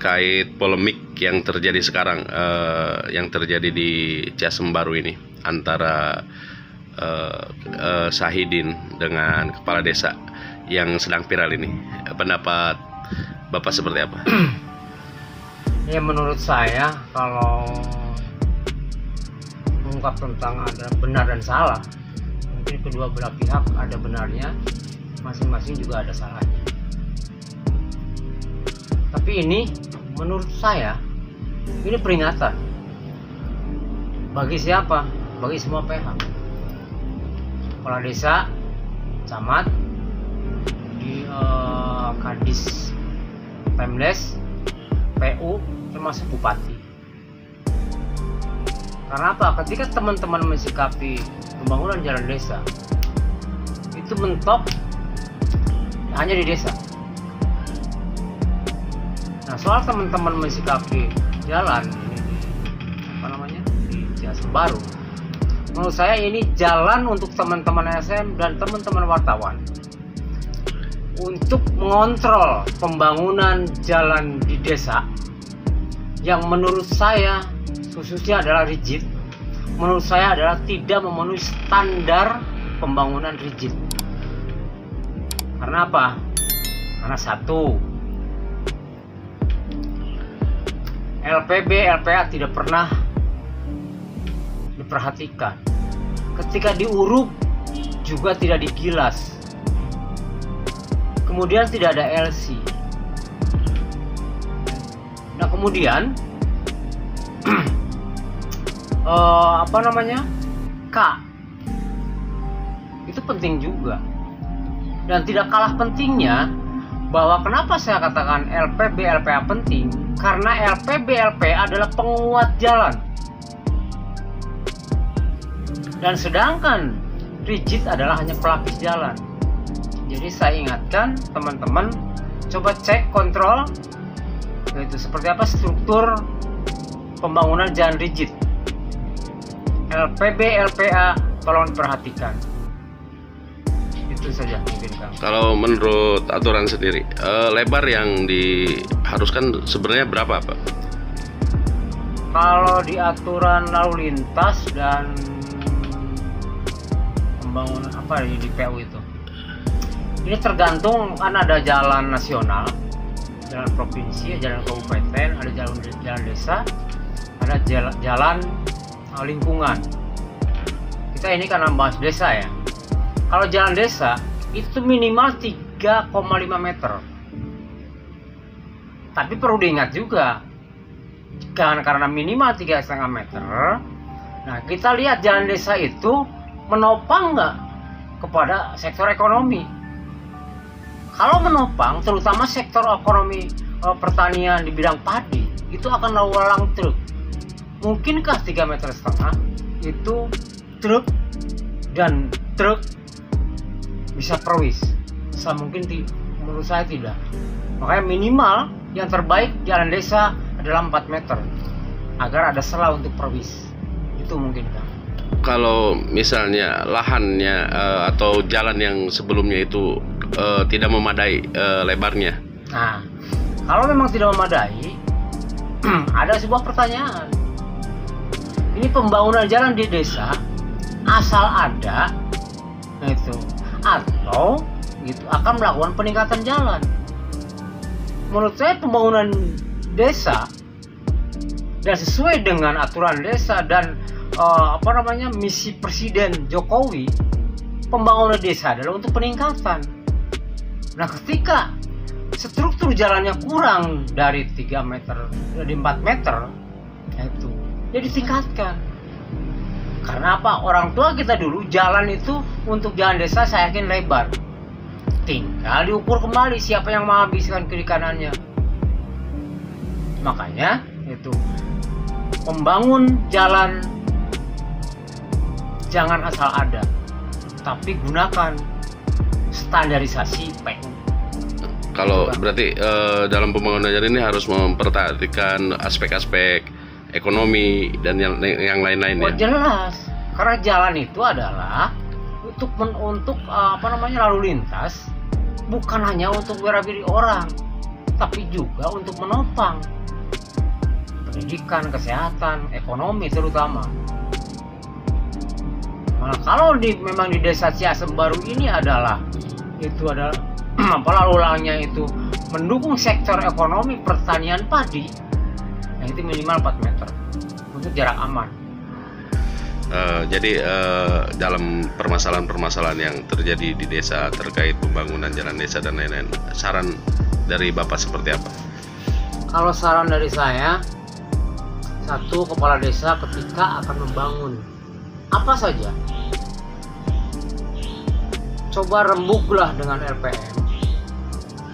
terkait polemik yang terjadi sekarang, yang terjadi di Ciasem Baru ini antara Syahidin dengan kepala desa yang sedang viral ini. Pendapat Bapak seperti apa? Ya, menurut saya kalau mengungkap tentang ada benar dan salah, mungkin kedua belah pihak ada benarnya, masing-masing juga ada salahnya. Tapi ini menurut saya ini peringatan bagi siapa? Bagi semua pihak, kepala desa, camat, di Kadis, Pemdes, PU, termasuk bupati. Karena apa? Ketika teman-teman mensikapi pembangunan jalan desa itu mentok hanya di desa. Nah, soal teman-teman mensikapi jalan ini di Ciasem Baru, menurut saya ini jalan untuk teman-teman SM dan teman-teman wartawan untuk mengontrol pembangunan jalan di desa yang menurut saya khususnya adalah rigid. Menurut saya adalah tidak memenuhi standar pembangunan rigid. Karena apa? Karena satu, LPB, LPA tidak pernah diperhatikan. Ketika diuruk juga tidak digilas. Kemudian tidak ada LC. Nah, kemudian K itu penting juga. Dan tidak kalah pentingnya bahwa kenapa saya katakan LPB LPA penting, karena LPB LPA adalah penguat jalan. Dan sedangkan rigid adalah hanya pelapis jalan. Jadi saya ingatkan teman-teman, coba cek kontrol yaitu seperti apa struktur pembangunan jalan rigid. LPB LPA tolong diperhatikan. Itu saja mungkin, Kang. Kalau menurut aturan sendiri, lebar yang diharuskan sebenarnya berapa, Pak? Kalau di aturan lalu lintas dan pembangunan di PU itu, ini tergantung, kan ada jalan nasional, jalan provinsi, jalan kabupaten, ada jalan desa, ada jalan lingkungan. Kita ini karena bahas desa ya. Kalau jalan desa itu minimal 3,5 meter. Tapi perlu diingat juga, karena minimal 3,5 meter. Nah, kita lihat jalan desa itu menopang nggak kepada sektor ekonomi. Kalau menopang, terutama sektor ekonomi pertanian di bidang padi, itu akan lalu truk. Mungkinkah 3,5 meter itu truk dan truk bisa perwis? Mungkin menurut saya tidak. Makanya minimal yang terbaik jalan desa adalah 4 meter agar ada celah untuk perwis. Itu mungkin, kan? Kalau misalnya lahannya atau jalan yang sebelumnya itu tidak memadai lebarnya. Nah, kalau memang tidak memadai, ada sebuah pertanyaan. Ini pembangunan jalan di desa asal ada itu atau gitu akan melakukan peningkatan jalan. Menurut saya pembangunan desa dan sesuai dengan aturan desa dan misi Presiden Jokowi, pembangunan desa adalah untuk peningkatan. Nah, ketika struktur jalannya kurang dari 3 meter, dari 4 meter, itu ya ditingkatkan. Karena apa? Orang tua kita dulu jalan itu untuk jalan desa saya yakin lebar. Tinggal diukur kembali siapa yang menghabiskan kiri kanannya. Makanya itu membangun jalan jangan asal ada, tapi gunakan standarisasi PU. Kalau berarti dalam pembangunan jalan ini harus memperhatikan aspek-aspek ekonomi dan yang lain-lainnya. Oh, jelas, karena jalan itu adalah untuk lalu lintas, bukan hanya untuk bela diri orang, tapi juga untuk menopang pendidikan, kesehatan, ekonomi terutama. Nah, kalau memang di desa Ciasem Baru ini adalah lalu langnya itu mendukung sektor ekonomi pertanian padi, yang itu minimal 4 meter untuk jarak aman. Jadi dalam permasalahan-permasalahan yang terjadi di desa terkait pembangunan jalan desa dan lain-lain, saran dari Bapak seperti apa? Kalau saran dari saya, satu, kepala desa ketika akan membangun apa saja, coba rembuklah dengan LPM,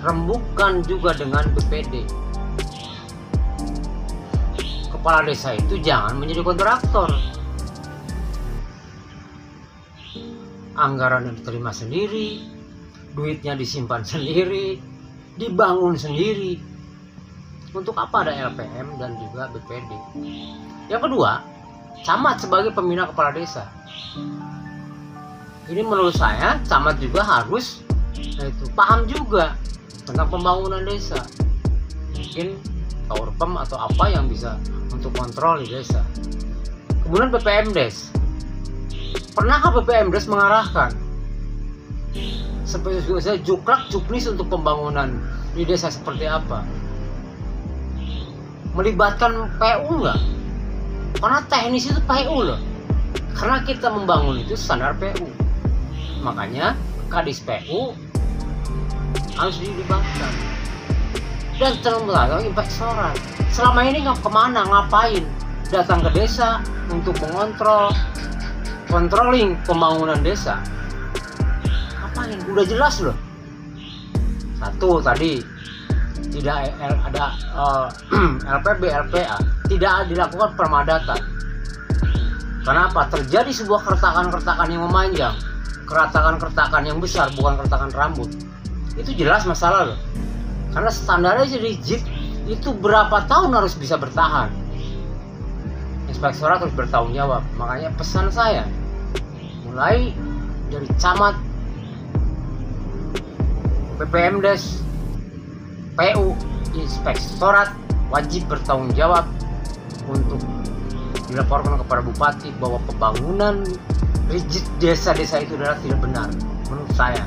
rembukkan juga dengan BPD. Kepala desa itu jangan menjadi kontraktor. Anggaran diterima sendiri, duitnya disimpan sendiri, dibangun sendiri. Untuk apa ada LPM dan juga BPD? Yang kedua, camat sebagai pembina kepala desa. Ini menurut saya camat juga harus paham juga tentang pembangunan desa. Mungkin Kaurpem atau apa yang bisa untuk kontrol di desa. Kemudian BPMdes. Pernahkah BPMdes mengarahkan seperti juklak juknis untuk pembangunan di desa seperti apa? Melibatkan PU enggak? Karena teknis itu PU loh. Karena kita membangun itu standar PU. Makanya Kadis PU harus dilibatkan. Dan terutama inspektorat. Selama ini kemana, ngapain? Datang ke desa untuk mengontrol, controlling pembangunan desa. Ngapain? Udah jelas loh. Satu tadi, tidak ada LPB, LPA, tidak dilakukan permadatan. Kenapa? Terjadi sebuah keretakan-keretakan yang memanjang, keretakan-keretakan yang besar, bukan keretakan rambut. Itu jelas masalah loh. Karena standarnya rigid, itu berapa tahun harus bisa bertahan. Inspektorat harus bertanggung jawab. Makanya pesan saya, mulai dari camat, BPMdes, PU, inspektorat wajib bertanggung jawab untuk dilaporkan kepada bupati bahwa pembangunan rigid desa-desa itu adalah tidak benar. Menurut saya,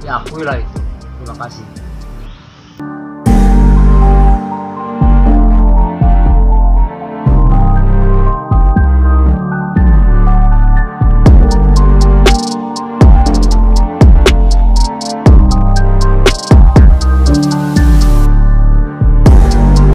diakuilah itu. Terima kasih.